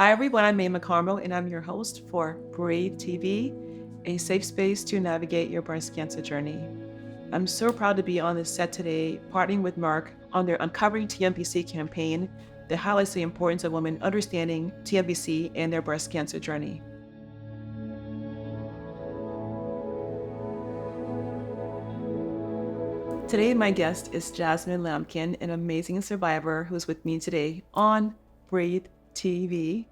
Hi everyone, I'm Maimah Karmo and I'm your host for Breathe TV, a safe space to navigate your breast cancer journey. I'm so proud to be on this set today, partnering with Merck on their Uncovering TNBC campaign that highlights the importance of women understanding TNBC and their breast cancer journey. Today, my guest is Jazmine Lampkin, an amazing survivor who's with me today on Breathe TV.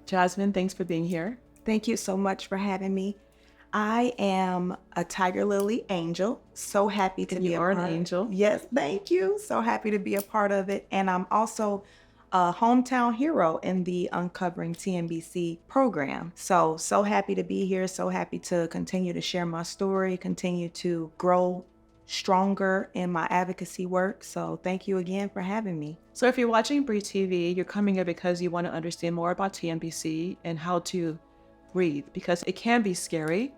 Jazmine, thanks for being here. Thank you so much for having me. I am a Tigerlily angel. So happy to be a part. You are an angel. Yes, thank you. So happy to be a part of it. And I'm also a hometown hero in the Uncovering TNBC program. So happy to be here. So happy to continue to share my story, continue to grow stronger in my advocacy work. So thank you again for having me. So if you're watching Breathe TV, you're coming here because you want to understand more about TNBC and how to breathe, because it can be scary.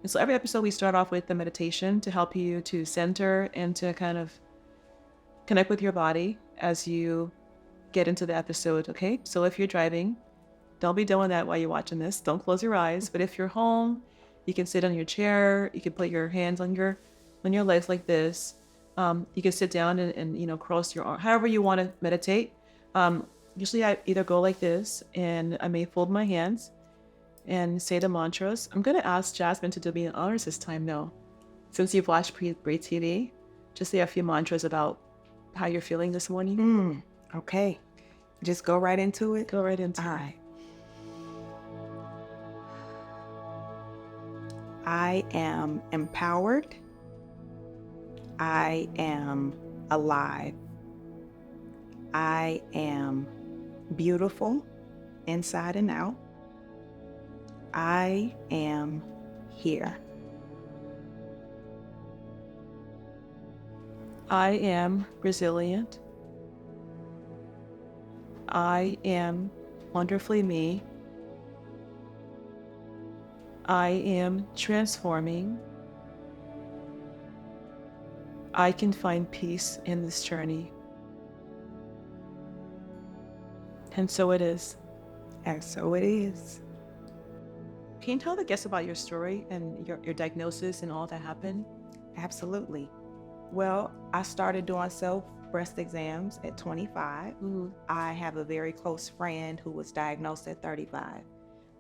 And so every episode we start off with a meditation to help you to center and to kind of connect with your body as you get into the episode, okay? So if you're driving, don't be doing that while you're watching this. Don't close your eyes. But if you're home, you can sit on your chair. You can put your hands on your legs like this. You can sit down and cross your arm, however you want to meditate. Usually I either go like this and I may fold my hands and say the mantras. I'm going to ask Jazmine to do me an honors this time though. Since you've watched Breathe TV, just say a few mantras about how you're feeling this morning. Okay. Just go right into it. Go right into it. All right. I am empowered. I am alive. I am beautiful inside and out. I am here. I am resilient. I am wonderfully me. I am transforming. I can find peace in this journey. And so it is. And so it is. Can you tell the guests about your story and your diagnosis and all that happened? Absolutely. Well, I started doing self breast exams at 25. I have a very close friend who was diagnosed at 35.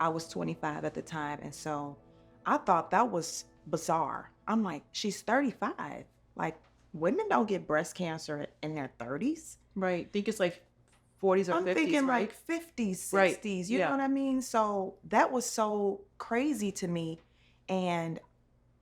I was 25 at the time. And so I thought that was bizarre. I'm like, she's 35. Like, women don't get breast cancer in their 30s. Right. I think it's like 40s or 50s. I'm thinking right? like 50s, 60s. Right. You know what I mean? So that was so crazy to me. And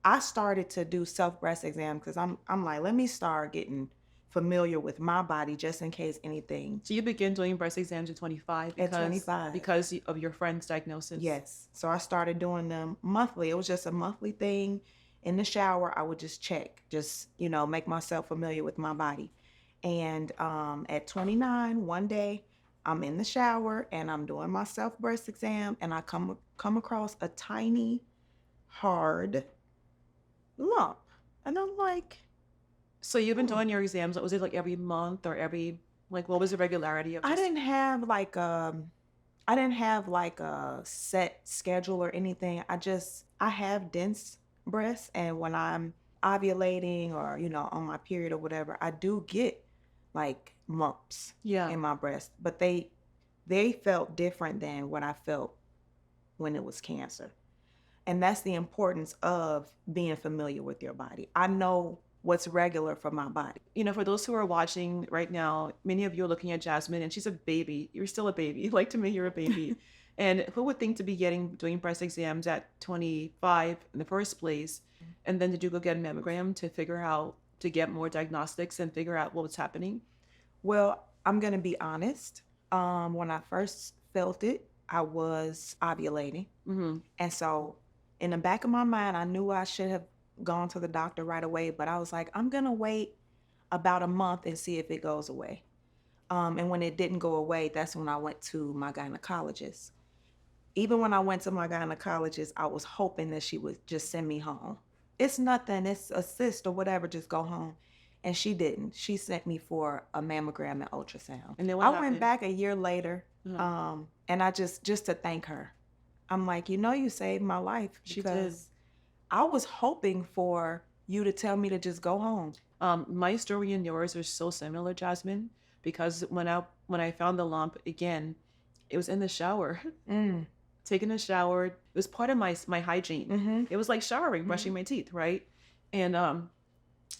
I started to do self breast exams because I'm like, let me start getting familiar with my body just in case anything. So you began doing breast exams at 25? At 25. Because of your friend's diagnosis? Yes. So I started doing them monthly. It was just a monthly thing. In the shower, I would just check, make myself familiar with my body. And at 29, one day, I'm in the shower and I'm doing my self breast exam and I come across a tiny, hard lump. And I'm like, so you've been doing your exams, was it like every month or what was the regularity of this? I didn't have like a set schedule or anything. I have dense breasts, and when I'm ovulating or, on my period or whatever, I do get like lumps in my breast, but they felt different than what I felt when it was cancer. And that's the importance of being familiar with your body. I know what's regular for my body. For those who are watching right now, many of you are looking at Jazmine and she's a baby. You're still a baby. Like, to me, you're a baby. And who would think to be doing breast exams at 25 in the first place? And then did you go get a mammogram to get more diagnostics and figure out what was happening? Well, I'm going to be honest. When I first felt it, I was ovulating. And so in the back of my mind, I knew I should have gone to the doctor right away, but I was like, I'm going to wait about a month and see if it goes away. And when it didn't go away, that's when I went to my gynecologist. Even when I went to my gynecologist, I was hoping that she would just send me home. It's nothing, it's a cyst or whatever, just go home. And she didn't. She sent me for a mammogram and ultrasound. And then I went back a year later And I just to thank her. I'm like, you saved my life She did. because I was hoping for you to tell me to just go home. My story and yours are so similar, Jasmine, because when I found the lump again, it was in the shower. Taking a shower. It was part of my hygiene. It was like showering, brushing my teeth, right? And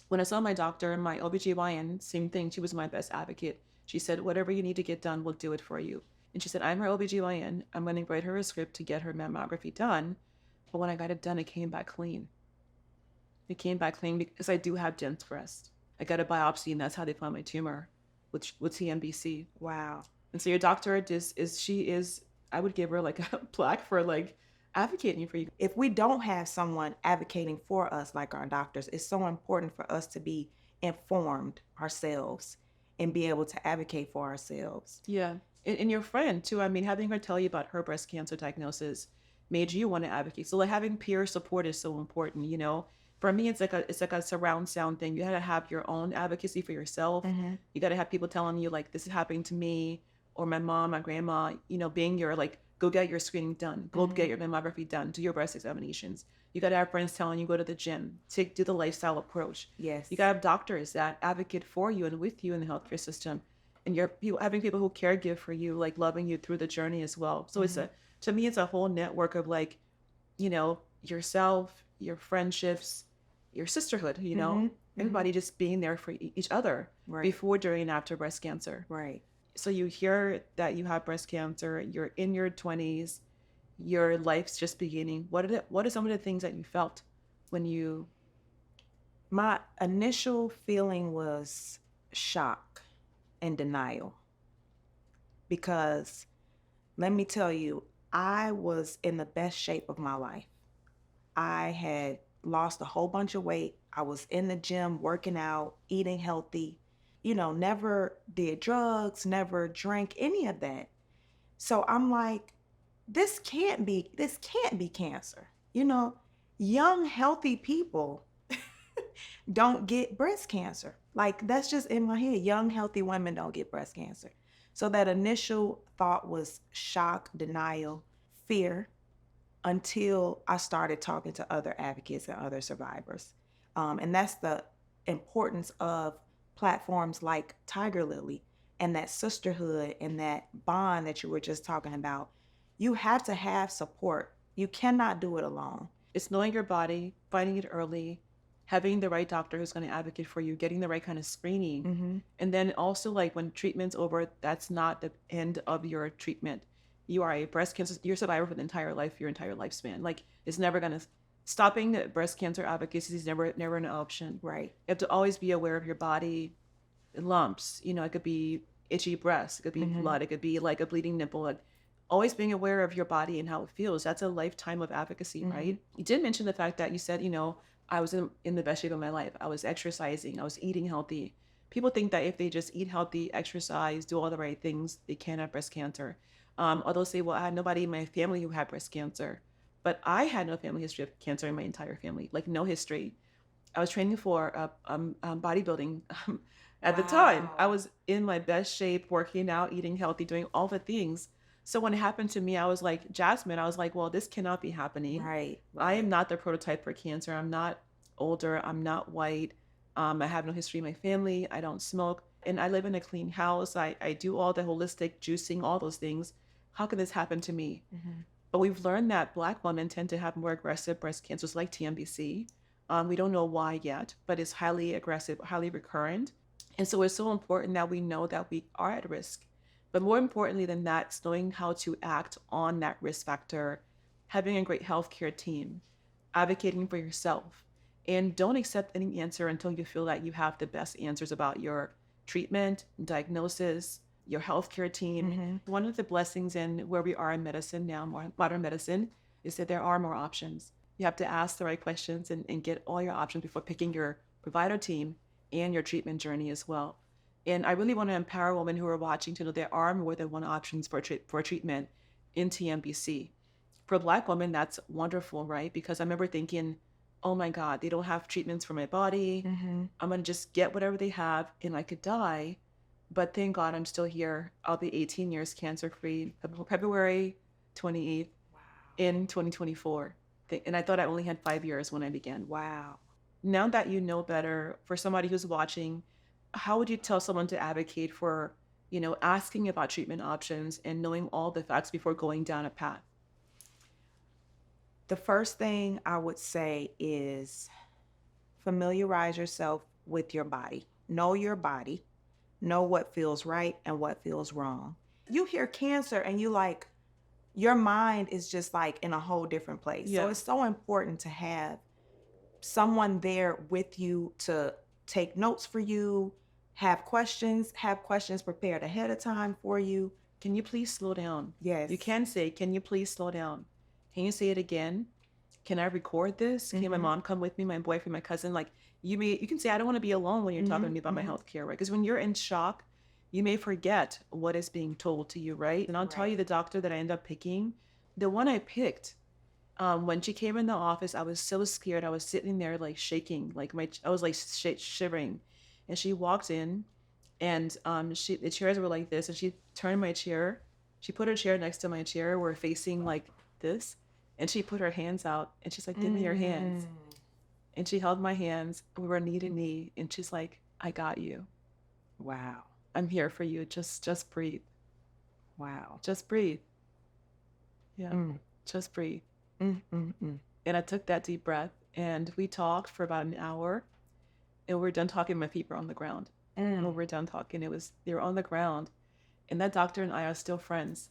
when I saw my doctor, my OBGYN, same thing. She was my best advocate. She said, whatever you need to get done, we'll do it for you. And she said, I'm her OBGYN. I'm going to write her a script to get her mammography done. But when I got it done, it came back clean. It came back clean because I do have dense breast. I got a biopsy, and that's how they found my tumor with TNBC. Wow. And so your doctor I would give her like a plaque for like advocating for you. If we don't have someone advocating for us like our doctors, it's so important for us to be informed ourselves and be able to advocate for ourselves. Yeah. And your friend too. I mean, having her tell you about her breast cancer diagnosis made you want to advocate. So like having peer support is so important, you know. For me, it's like a surround sound thing. You gotta have your own advocacy for yourself. You gotta have people telling you like, this is happening to me, or my mom, my grandma, you know, being your like, go get your screening done, go get your mammography done, do your breast examinations. You gotta have friends telling you go to the gym, do the lifestyle approach. Yes. You gotta have doctors that advocate for you and with you in the healthcare system, and having people who caregive for you, like loving you through the journey as well. So to me, it's a whole network of like, you know, yourself, your friendships, your sisterhood, you know, everybody just being there for each other before, during, and after breast cancer. Right. So you hear that you have breast cancer, you're in your 20s, your life's just beginning. What are some of the things that you felt when you... My initial feeling was shock and denial. Because let me tell you, I was in the best shape of my life. I had lost a whole bunch of weight. I was in the gym, working out, eating healthy, never did drugs, never drank any of that. So I'm like, this can't be cancer. Young, healthy people don't get breast cancer. Like, that's just in my head. Young, healthy women don't get breast cancer. So that initial thought was shock, denial, fear, until I started talking to other advocates and other survivors. And that's the importance of platforms like Tigerlily and that sisterhood and that bond that you were just talking about. You have to have support. You cannot do it alone. It's knowing your body, finding it early, having the right doctor who's going to advocate for you, getting the right kind of screening. And then also, like, when treatment's over, that's not the end of your treatment. You are a breast cancer, you're a survivor for the entire life, your entire lifespan. Like, it's never going to... Stopping breast cancer advocacy is never an option. Right. You have to always be aware of your body, lumps. It could be itchy breast, it could be blood, it could be like a bleeding nipple. Like, always being aware of your body and how it feels. That's a lifetime of advocacy, right? You did mention the fact that you said, I was in the best shape of my life. I was exercising, I was eating healthy. People think that if they just eat healthy, exercise, do all the right things, they can't have breast cancer. Others say, well, I had nobody in my family who had breast cancer. But I had no family history of cancer in my entire family, like no history. I was training for bodybuilding at the time. I was in my best shape, working out, eating healthy, doing all the things. So when it happened to me, I was like, Jazmine, I was like, well, this cannot be happening. Right. I am not the prototype for cancer. I'm not older. I'm not white. I have no history in my family. I don't smoke. And I live in a clean house. I do all the holistic juicing, all those things. How could this happen to me? But we've learned that Black women tend to have more aggressive breast cancers like TNBC. We don't know why yet, but it's highly aggressive, highly recurrent. And so it's so important that we know that we are at risk. But more importantly than that, it's knowing how to act on that risk factor, having a great healthcare team, advocating for yourself, and don't accept any answer until you feel that you have the best answers about your treatment, diagnosis, your healthcare team. One of the blessings in where we are in medicine now, modern medicine, is that there are more options. You have to ask the right questions and get all your options before picking your provider team and your treatment journey as well. And I really want to empower women who are watching to know there are more than one options for treatment in TNBC. For Black women, that's wonderful, right? Because I remember thinking, oh my God, they don't have treatments for my body. I'm going to just get whatever they have and I could die. But thank God I'm still here. I'll be 18 years cancer free, February 28th in 2024. And I thought I only had 5 years when I began. Wow. Now that you know better, for somebody who's watching, how would you tell someone to advocate for, asking about treatment options and knowing all the facts before going down a path? The first thing I would say is familiarize yourself with your body. Know your body. Know what feels right and what feels wrong. You hear cancer and you like, your mind is just like in a whole different place. Yeah. So it's so important to have someone there with you to take notes for you, have questions prepared ahead of time for you. Can you please slow down? Yes. You can say, can you please slow down? Can you say it again? Can I record this? Can my mom come with me, my boyfriend, my cousin? Like you can say, I don't want to be alone when you're talking to me about my healthcare, right? Because when you're in shock, you may forget what is being told to you, right? And I'll tell you, the doctor that I ended up picking, the one I picked, when she came in the office, I was so scared. I was sitting there like shaking, like I was like shivering. And she walked in, and the chairs were like this, and she turned my chair. She put her chair next to my chair. We're facing like this, and she put her hands out, and she's like, "Give me your hands." And she held my hands. We were knee to knee, and she's like, "I got you. Wow. I'm here for you. Just breathe. Wow. Just breathe. Yeah, just breathe." And I took that deep breath, and we talked for about an hour, and we were done talking. My feet were on the ground. And when we were done talking, they were on the ground, and that doctor and I are still friends,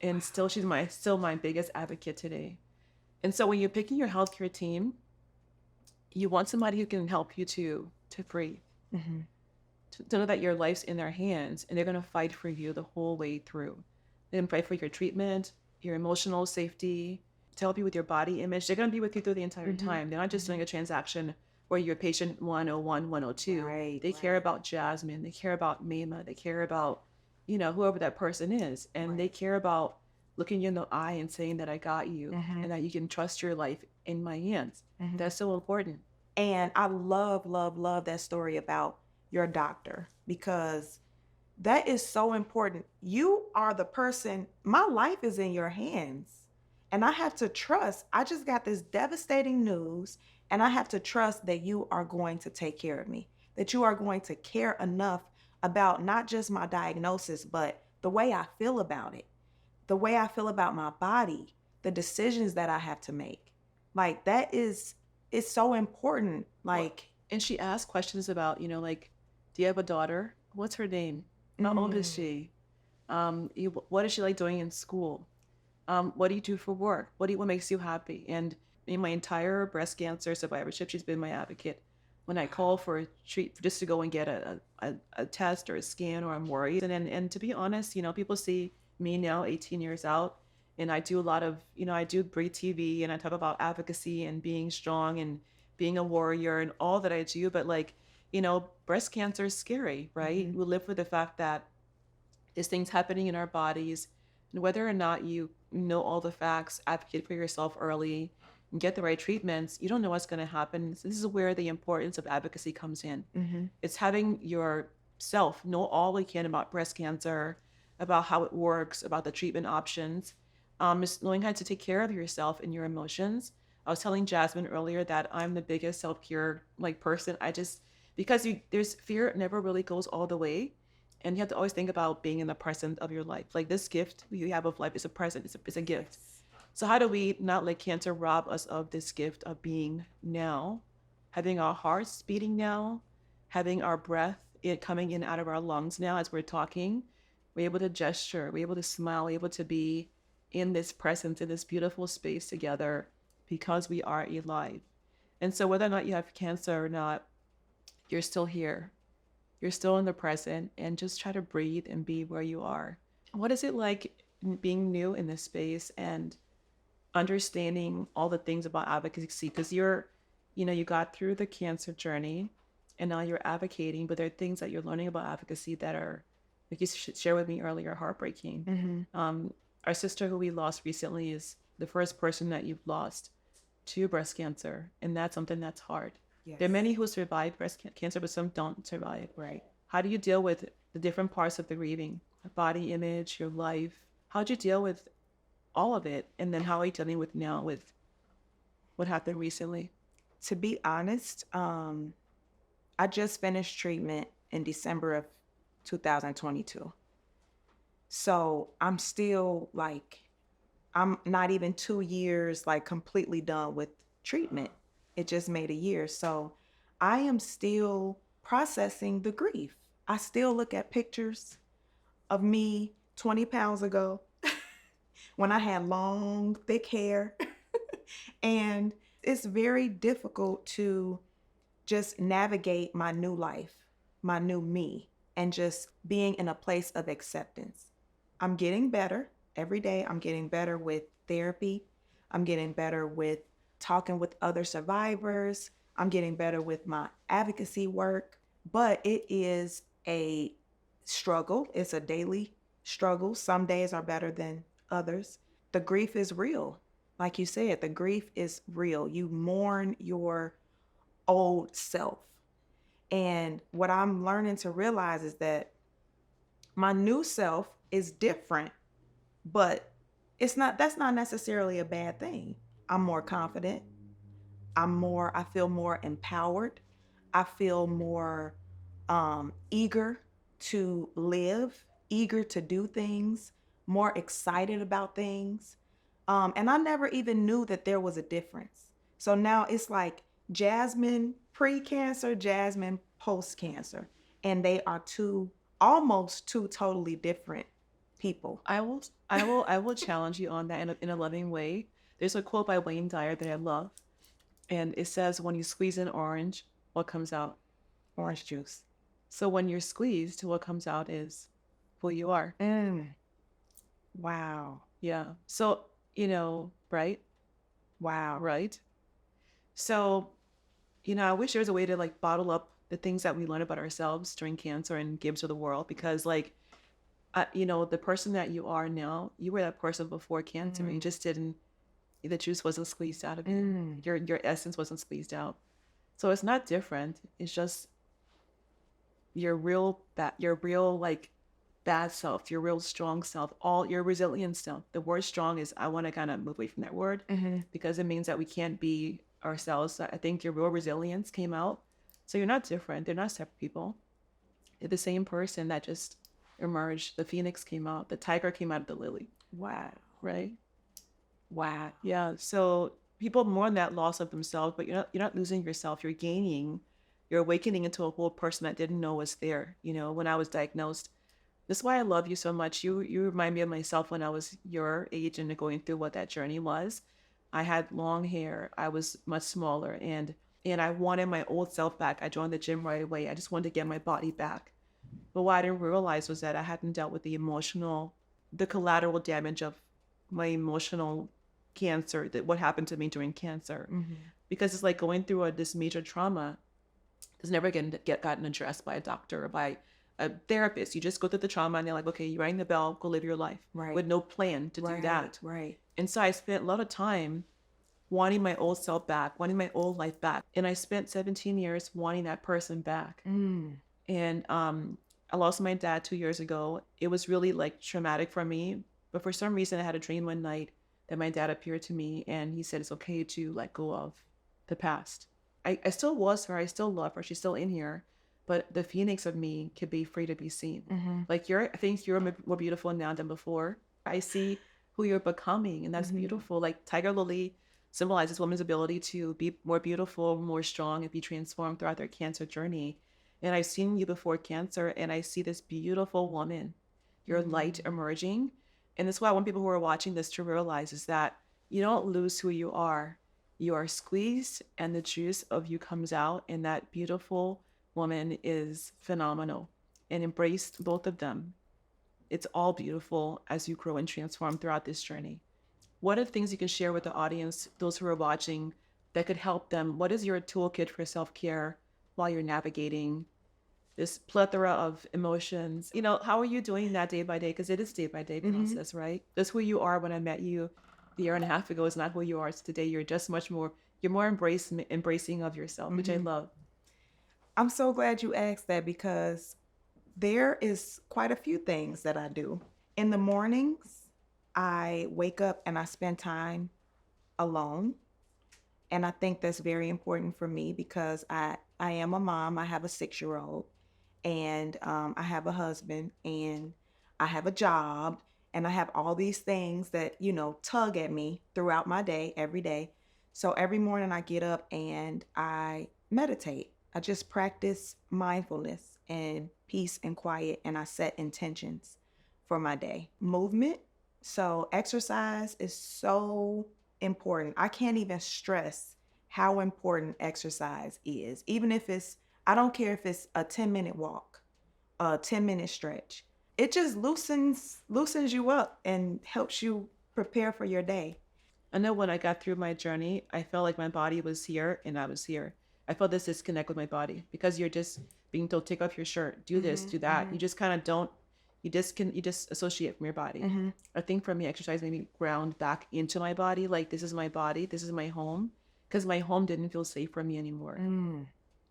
and she's still my biggest advocate today. And so when you're picking your healthcare team, you want somebody who can help you to breathe, to know that your life's in their hands, and they're going to fight for you the whole way through. They're going to fight for your treatment, your emotional safety, to help you with your body image. They're going to be with you through the entire time. They're not just doing a transaction where you're patient 101, 102. Right, They care about Jazmine. They care about Maimah. They care about, whoever that person is. And they care about looking you in the eye and saying that I got you and that you can trust your life in my hands. That's so important. And I love, love, love that story about your doctor, because that is so important. You are the person, my life is in your hands. And I have to trust. I just got this devastating news, and I have to trust that you are going to take care of me, that you are going to care enough about not just my diagnosis, but the way I feel about it, the way I feel about my body, the decisions that I have to make. Like it's so important. Like, and she asked questions about, like, do you have a daughter? What's her name? How old is she? What is she like doing in school? What do you do for work? What makes you happy? And in my entire breast cancer survivorship, she's been my advocate. When I call for a just to go and get a test or a scan, or I'm worried. And to be honest, people see me now 18 years out, and I do a lot of, I do Breathe TV, and I talk about advocacy and being strong and being a warrior and all that I do. But breast cancer is scary, right? We live with the fact that there's things happening in our bodies, and whether or not you know all the facts, advocate for yourself early, and get the right treatments, you don't know what's going to happen. So this is where the importance of advocacy comes in. It's having yourself know all you can about breast cancer, about how it works, about the treatment options, just knowing how to take care of yourself and your emotions. I was telling Jazmine earlier that I'm the biggest self-care person. Because there's fear never really goes all the way. And you have to always think about being in the present of your life. Like, this gift you have of life is a present, it's a gift. So how do we not let cancer rob us of this gift of being now, having our hearts beating now, having our breath coming in out of our lungs now as we're talking? We're able to gesture, we're able to smile, we're able to be in this presence, in this beautiful space together, because we are alive. And so whether or not you have cancer or not, you're still here. You're still in the present, and just try to breathe and be where you are. What is it like being new in this space and understanding all the things about advocacy? Because you got through the cancer journey, and now you're advocating, but there are things that you're learning about advocacy that are, like you shared with me earlier, heartbreaking. Our sister who we lost recently is the first person that you've lost to breast cancer, and that's something that's hard. Yes. There are many who survive breast cancer, but some don't survive. Right. How do you deal with the different parts of the grieving, body image, your life. How'd you deal with all of it? And then how are you dealing with now with what happened recently? To be honest, I just finished treatment in December of 2022. So I'm still like, I'm not even 2 years like completely done with treatment. It just made a year. So I am still processing the grief. I still look at pictures of me 20 pounds ago when I had long, thick hair. And it's very difficult to just navigate my new life, my new me, and just being in a place of acceptance. I'm getting better every day. I'm getting better with therapy. I'm getting better with talking with other survivors. I'm getting better with my advocacy work, but it is a struggle. It's a daily struggle. Some days are better than others. The grief is real. Like you said, the grief is real. You mourn your old self. And what I'm learning to realize is that my new self is different, but that's not necessarily a bad thing. I'm more confident. I feel more empowered. I feel more eager to live, eager to do things, more excited about things. And I never even knew that there was a difference. So now it's like Jazmine pre-cancer, Jazmine post-cancer. And they are almost two totally different people. I will challenge you on that in a loving way. There's a quote by Wayne Dyer that I love, and it says, "When you squeeze an orange, what comes out? Orange juice." So when you're squeezed, what comes out is who you are." Wow. Yeah. So right, Wow. right. So I wish there was a way to like bottle up the things that we learn about ourselves during cancer and give to the world, because like the person that you are now, you were that person before cancer. You just didn't. The juice wasn't squeezed out of you. Your essence wasn't squeezed out. So it's not different. It's just your real like bad self, your real strong self, all your resilient self. The word strong is, I want to kind of move away from that word because it means that we can't be ourselves. So I think your real resilience came out. So you're not different. They're not separate people. They're the same person that just emerged. The phoenix came out. The tiger came out of the lily. Wow. Right? Wow. Yeah. So people mourn that loss of themselves, but you're not losing yourself. You're awakening into a whole person that didn't know was there. When I was diagnosed, that's why I love you so much. You remind me of myself when I was your age and going through what that journey was. I had long hair. I was much smaller, and I wanted my old self back. I joined the gym right away. I just wanted to get my body back. But what I didn't realize was that I hadn't dealt with the collateral damage of my emotional cancer, that what happened to me during cancer. Because it's like going through this major trauma is never gotten addressed by a doctor or by a therapist. You just go through the trauma and they're like, okay, you rang the bell, go live your life. Right. With no plan to do that. Right. And so I spent a lot of time wanting my old self back, wanting my old life back. And I spent 17 years wanting that person back. And I lost my dad 2 years ago. It was really like traumatic for me. But for some reason, I had a dream one night that my dad appeared to me and he said, it's okay to let go of the past. I still was her. I still love her. She's still in here. But the phoenix of me could be free to be seen. Like I think you're more beautiful now than before. I see who you're becoming, and that's beautiful. Like Tigerlily symbolizes women's ability to be more beautiful, more strong, and be transformed throughout their cancer journey. And I've seen you before cancer, and I see this beautiful woman, your light emerging. And that's why I want people who are watching this to realize is that you don't lose who you are. You are squeezed, and the juice of you comes out, and that beautiful woman is phenomenal. And embrace both of them. It's all beautiful as you grow and transform throughout this journey. What are the things you can share with the audience, those who are watching, that could help them? What is your toolkit for self-care while you're navigating this plethora of emotions? How are you doing that day by day? Because it is day by day process, right? That's who you are. When I met you a year and a half ago is not who you are today. You're just you're more embracing of yourself, which I love. I'm so glad you asked that, because There is quite a few things that I do. In the mornings, I wake up and I spend time alone. And I think that's very important for me because I am a mom. I have a 6-year-old, and I have a husband, and I have a job, and I have all these things that, tug at me throughout my day, every day. So every morning I get up and I meditate. I just practice mindfulness and peace and quiet, and I set intentions for my day. Movement. So exercise is so important. I can't even stress how important exercise is. Even if I don't care if it's a 10-minute walk, a 10-minute stretch. It just loosens you up and helps you prepare for your day. I know when I got through my journey, I felt like my body was here and I was here. I felt this disconnect with my body because you're just being told, take off your shirt, do this, do that. You just kind of don't, you just associate from your body. I think for me, exercise made me ground back into my body. Like, this is my body, this is my home, because my home didn't feel safe for me anymore.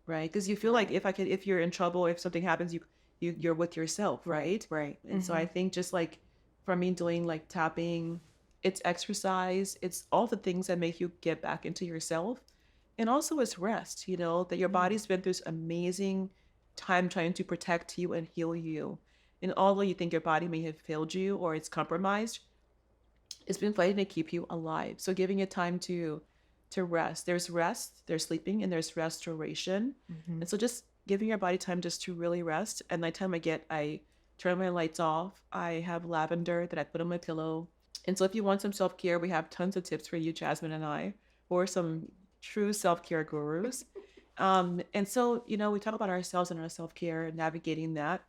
Right? Because you feel like if you're in trouble, if something happens, you're with yourself, right? Right. And so I think just like for me doing like tapping, it's exercise, it's all the things that make you get back into yourself. And also it's rest, that your body's been through this amazing time trying to protect you and heal you. And although you think your body may have failed you or it's compromised, it's been fighting to keep you alive. So giving it time to rest. There's rest, there's sleeping, and there's restoration. And so just giving your body time just to really rest. And nighttime I turn my lights off. I have lavender that I put on my pillow. And so if you want some self-care, we have tons of tips for you, Jazmine and I, or some true self-care gurus. And so, we talk about ourselves and our self-care, navigating that,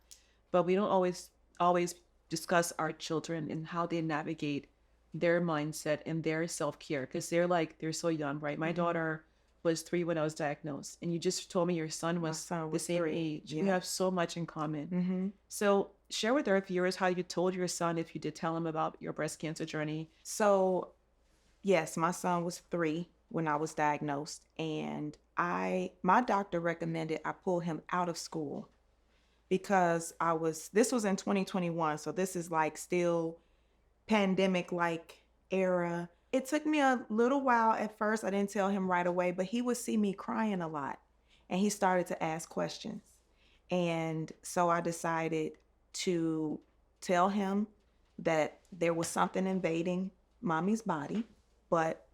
but we don't always discuss our children and how they navigate their mindset and their self-care, because they're so young, right? My daughter was 3 when I was diagnosed, and you just told me your son was the same 3. age. Yeah. We have so much in common. So share with our viewers how you told your son, if you did tell him about your breast cancer journey. So yes, my son was 3 when I was diagnosed, and my doctor recommended I pull him out of school because this was in 2021, so this is like still pandemic like era. It took me a little while at first. I didn't tell him right away, but he would see me crying a lot and he started to ask questions. And so I decided to tell him that there was something invading mommy's body, but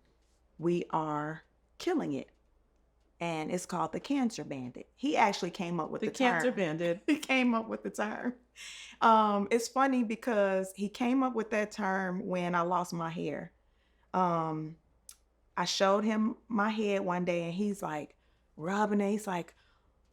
we are killing it. And it's called the cancer bandit. He actually came up with the term. Cancer bandit. He came up with the term. It's funny because he came up with that term when I lost my hair. I showed him my head one day and he's like rubbing it. He's like,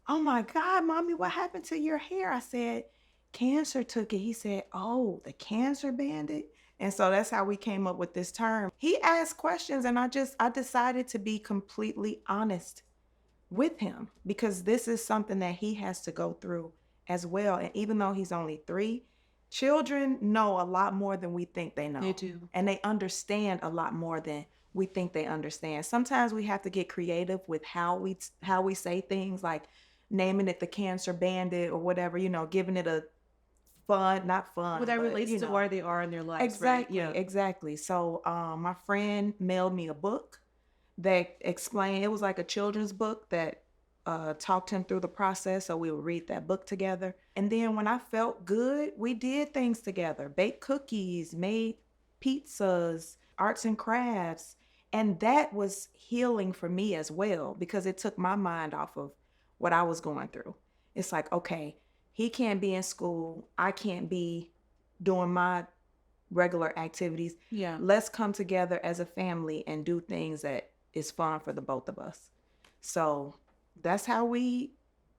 oh my God, mommy, what happened to your hair? I said, cancer took it. He said, oh, the cancer bandit. And so that's how we came up with this term. He asked questions and I decided to be completely honest with him because this is something that he has to go through as well. And even though he's only 3, children know a lot more than we think they know. They do. And they understand a lot more than we think they understand. Sometimes we have to get creative with how we say things, like naming it the cancer bandit or whatever, giving it a not fun. Well, that relates to where they are in their lives. Exactly, right? Yeah. Exactly. So my friend mailed me a book that explained, it was like a children's book that talked him through the process. So we would read that book together. And then when I felt good, we did things together, baked cookies, made pizzas, arts and crafts. And that was healing for me as well, because it took my mind off of what I was going through. It's like, okay, he can't be in school. I can't be doing my regular activities. Yeah. Let's come together as a family and do things that is fun for the both of us. So that's how we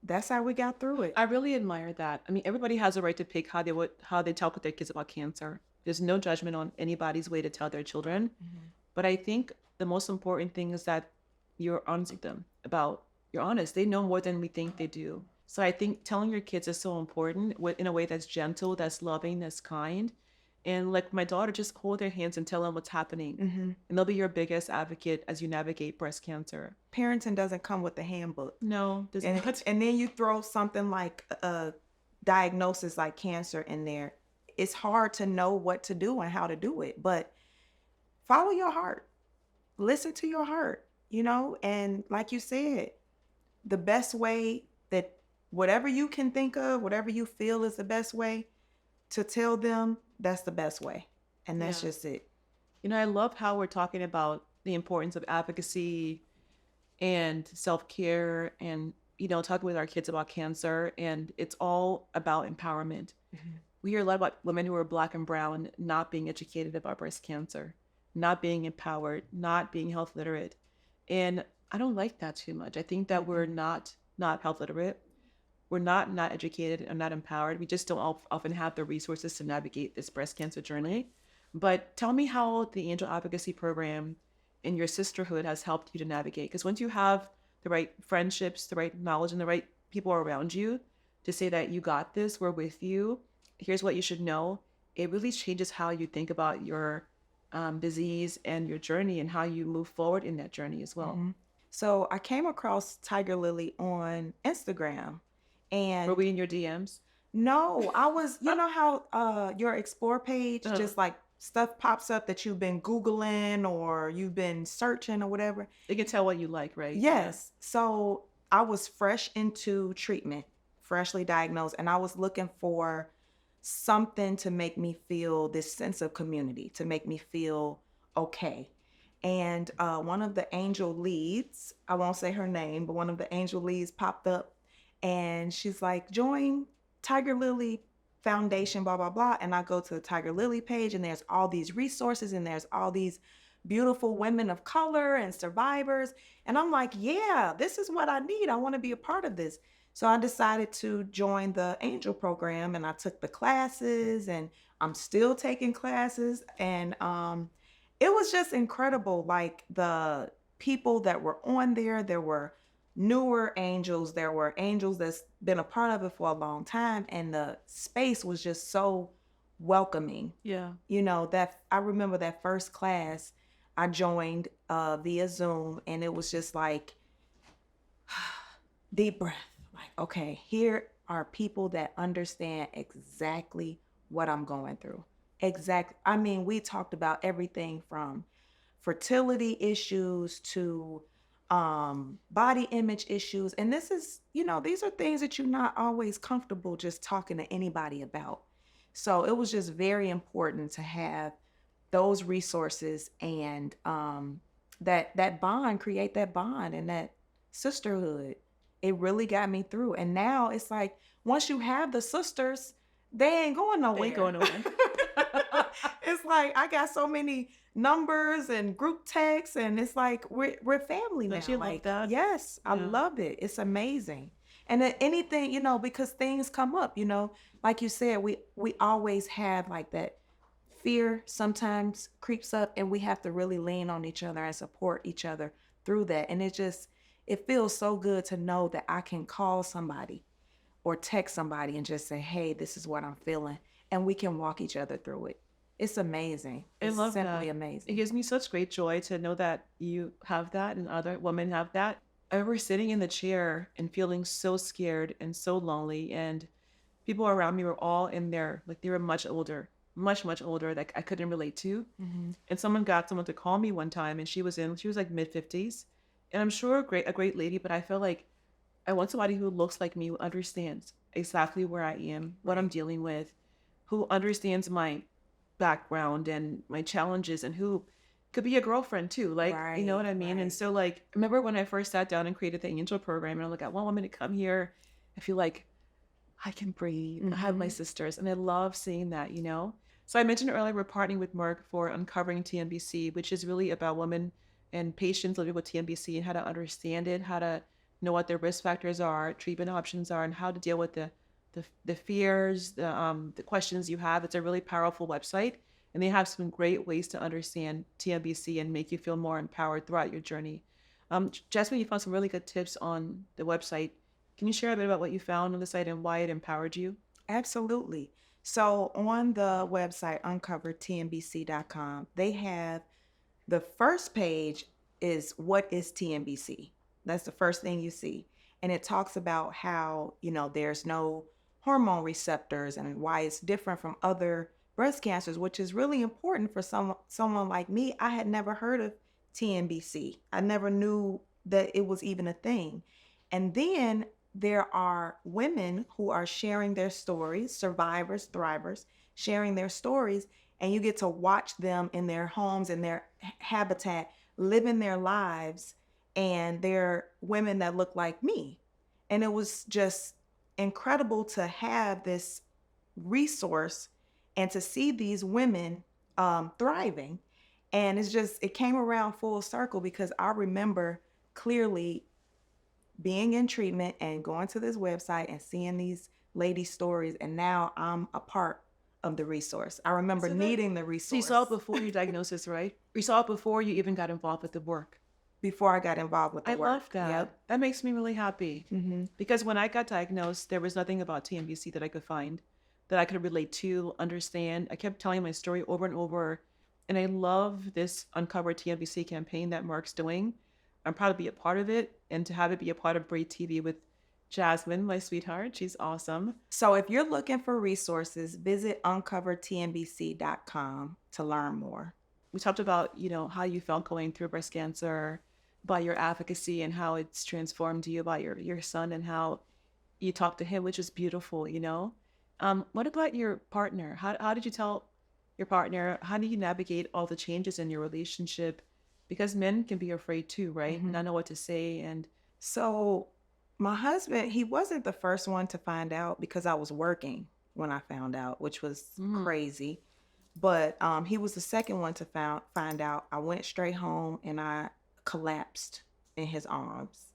got through it. I really admire that. I mean, everybody has a right to pick how they talk with their kids about cancer. There's no judgment on anybody's way to tell their children. But I think the most important thing is that you're honest with them about, you're honest. They know more than we think they do. So I think telling your kids is so important in a way that's gentle, that's loving, that's kind. And like my daughter, just hold their hands and tell them what's happening. And they'll be your biggest advocate as you navigate breast cancer. Parenting doesn't come with the handbook. No, does not. And then you throw something like diagnoses like cancer in there, it's hard to know what to do and how to do it. But follow your heart, listen to your heart, and like you said, the best way that whatever you can think of, whatever you feel is the best way to tell them, that's the best way. And that's Yeah. just it. I love how we're talking about the importance of advocacy and self-care and, talking with our kids about cancer. And it's all about empowerment. We hear a lot about women who are Black and brown not being educated about breast cancer, not being empowered, not being health literate. And I don't like that too much. I think that we're not health literate. We're not educated and not empowered. We just don't often have the resources to navigate this breast cancer journey. But tell me how the Angel Advocacy Program in your sisterhood has helped you to navigate. Because once you have the right friendships, the right knowledge, and the right people around you to say that you got this, we're with you, here's what you should know, it really changes how you think about your disease and your journey and how you move forward in that journey as well. So I came across Tigerlily on Instagram. And Were we in your DMs? no, I was, how your explore page, just like stuff pops up that you've been Googling or you've been searching or whatever. They can tell what you like, right? Yes. So I was fresh into treatment, freshly diagnosed, and I was looking for something to make me feel this sense of community, to make me feel okay. And one of the angel leads, I won't say her name, but one of the angel leads popped up and she's like, join Tigerlily Foundation, blah, blah, blah. And I go to the Tigerlily page and there's all these resources and there's all these beautiful women of color and survivors. And I'm like, yeah, this is what I need. I want to be a part of this. So I decided to join the Angel program and I took the classes and I'm still taking classes. And it was just incredible. Like the people that were on there were newer angels. There were angels that's been a part of it for a long time. And the space was just so welcoming. Yeah. That I remember that first class I joined via Zoom, and it was just like deep breath. Like, okay, here are people that understand exactly what I'm going through. I mean, we talked about everything from fertility issues to body image issues. And this is, these are things that you're not always comfortable just talking to anybody about. So it was just very important to have those resources and that bond, create that bond and that sisterhood. It really got me through. And now it's like, once you have the sisters, they ain't going nowhere. They ain't going nowhere. It's like, I got so many numbers and group texts, and it's like, we're family now. Don't you love that? Yes, I love it. It's amazing. And then anything, because things come up, like you said, we always have like that fear sometimes creeps up, and we have to really lean on each other and support each other through that. And it feels so good to know that I can call somebody or text somebody and just say, hey, this is what I'm feeling. And we can walk each other through it. It's amazing. It's I love simply that. amazing. It gives me such great joy to know that you have that and other women have that. I remember sitting in the chair and feeling so scared and so lonely, and people around me were all in there, like they were much older, much older, that I couldn't relate to. And someone got someone to call me one time, and she was like mid-50s, and I'm sure a great lady, but I felt like I want somebody who looks like me, who understands exactly where I am, what I'm dealing with, who understands my background and my challenges, and who could be a girlfriend too. Like, you know what I mean? Right. And so like, I remember when I first sat down and created the Angel program, and I'm like, I want women to come here. I feel like I can breathe. I have my sisters, and I love seeing that, So I mentioned earlier, we're partnering with Merck for Uncovering TNBC, which is really about women and patients living with TNBC and how to understand it, how to know what their risk factors are, treatment options are, and how to deal with the fears, the questions you have. It's a really powerful website, and they have some great ways to understand TNBC and make you feel more empowered throughout your journey. Jazmine, you found some really good tips on the website. Can you share a bit about what you found on the site and why it empowered you? Absolutely. So on the website, uncovertnbc.com, they have the first page is what is TNBC? That's the first thing you see. And it talks about how, there's no hormone receptors and why it's different from other breast cancers, which is really important for someone like me. I had never heard of TNBC. I never knew that it was even a thing. And then there are women who are sharing their stories, survivors, thrivers, sharing their stories, and you get to watch them in their homes, in their habitat, living their lives, and they're women that look like me. And it was just incredible to have this resource and to see these women thriving. And it came around full circle because I remember clearly being in treatment and going to this website and seeing these ladies' stories. And now I'm a part of the resource. I remember needing the resource. So you saw it before your diagnosis, right? You saw it before you even got involved with the work. Before I got involved with the work. I love that. Yep. That makes me really happy. Because when I got diagnosed, there was nothing about TNBC that I could find that I could relate to, understand. I kept telling my story over and over. And I love this Uncover TNBC campaign that Merck's doing. I'm proud to be a part of it and to have it be a part of Brave TV with Jazmine, my sweetheart. She's awesome. So if you're looking for resources, visit uncovertnbc.com to learn more. We talked about, how you felt going through breast cancer, by your advocacy and how it's transformed you, by your son and how you talked to him, which is beautiful, What about your partner? How did you tell your partner? How do you navigate all the changes in your relationship? Because men can be afraid too, right? Not know what to say. And so my husband, he wasn't the first one to find out because I was working when I found out, which was crazy. But he was the second one to find out. I went straight home and I collapsed in his arms.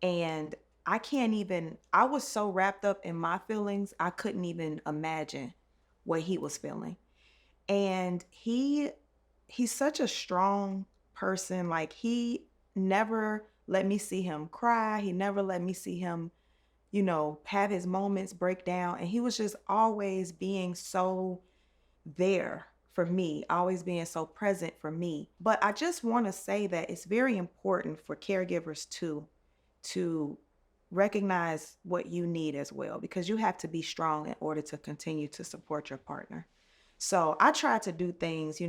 And I was so wrapped up in my feelings, I couldn't even imagine what he was feeling. And he's such a strong person. Like, he never let me see him cry. He never let me see him, have his moments break down. And he was just always being so there for me, always being so present for me. But I just want to say that it's very important for caregivers to recognize what you need as well, because you have to be strong in order to continue to support your partner. So I tried to do things,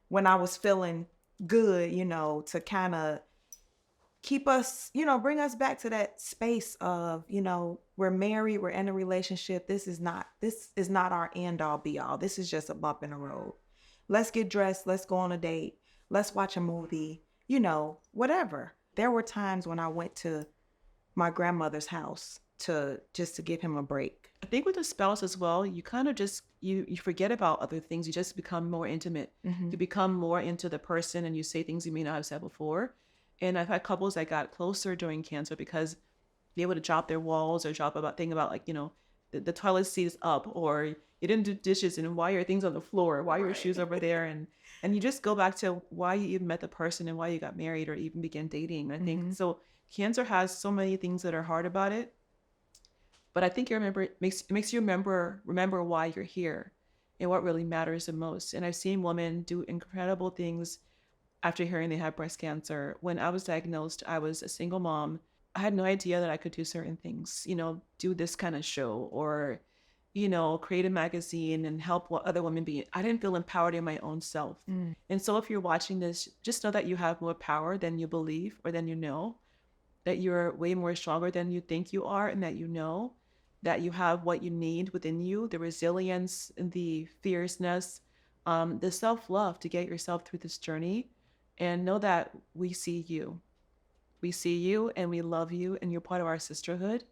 when I was feeling good, to kind of keep us, bring us back to that space of, we're married, we're in a relationship. This is not our end all be all. This is just a bump in the road. Let's get dressed. Let's go on a date. Let's watch a movie, whatever. There were times when I went to my grandmother's house to give him a break. I think with a spouse as well, you kind of just, you forget about other things. You just become more intimate. You become more into the person and you say things you may not have said before. And I've had couples that got closer during cancer because they would drop their walls or drop about like, the toilet seat is up, or you didn't do dishes and why are things on the floor? Why are your shoes over there? And you just go back to why you even met the person and why you got married or even began dating. I think so. Cancer has so many things that are hard about it, but I think it makes you remember why you're here and what really matters the most. And I've seen women do incredible things after hearing they had breast cancer. When I was diagnosed, I was a single mom. I had no idea that I could do certain things, do this kind of show or, create a magazine and help other women be. I didn't feel empowered in my own self. And so if you're watching this, just know that you have more power than you believe or than you know, that you're way more stronger than you think you are, and that that you have what you need within you, the resilience, the fierceness, the self-love to get yourself through this journey. And know that we see you. We see you and we love you and you're part of our sisterhood.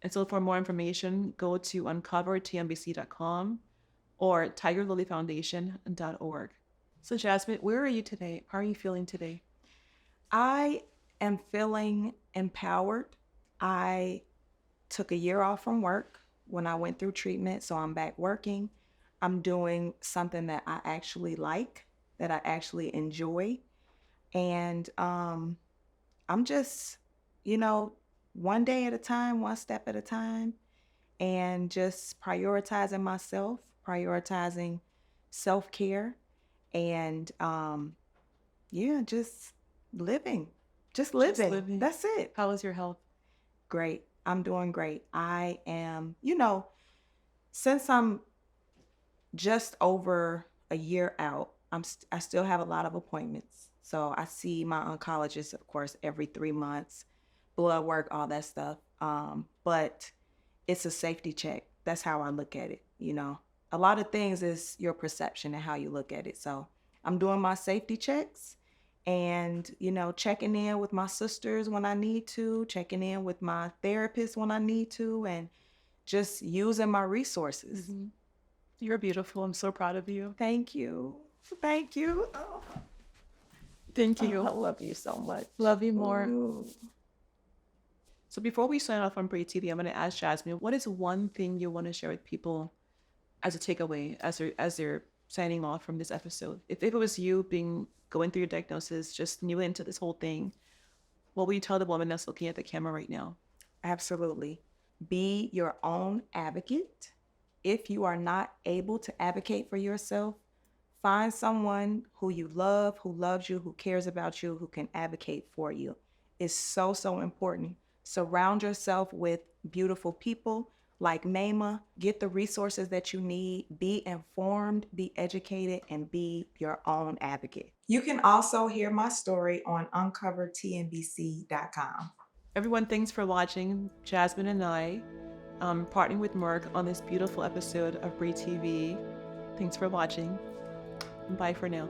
And so for more information, go to uncovertnbc.com or tigerlilyfoundation.org. So Jazmine, where are you today? How are you feeling today? I am feeling empowered. I took a year off from work when I went through treatment, so I'm back working. I'm doing something that I actually like, that I actually enjoy. And I'm just, one day at a time, one step at a time, and just prioritizing myself, prioritizing self-care, and just living. Just living. That's it. How is your health? Great. I'm doing great. I am, since I'm just over a year out, I still have a lot of appointments. So I see my oncologist, of course, every 3 months, blood work, all that stuff. But it's a safety check. That's how I look at it. A lot of things is your perception and how you look at it. So I'm doing my safety checks and, checking in with my sisters when I need to, checking in with my therapist when I need to, and just using my resources. Mm-hmm. You're beautiful. I'm so proud of you. Thank you. Thank you. Oh. Thank you. I love you so much. Love you more. Ooh. So before we sign off on Breathe TV, I'm going to ask Jazmine, what is one thing you want to share with people as a takeaway as they're signing off from this episode? If it was you going through your diagnosis, just new into this whole thing, what will you tell the woman that's looking at the camera right now? Absolutely. Be your own advocate. If you are not able to advocate for yourself, find someone who you love, who loves you, who cares about you, who can advocate for you. It's so, so important. Surround yourself with beautiful people like Maimah. Get the resources that you need. Be informed, be educated, and be your own advocate. You can also hear my story on UncoverTNBC.com. Everyone, thanks for watching. Jazmine and I partnering with Merck on this beautiful episode of Breathe TV. Thanks for watching. Bye for now.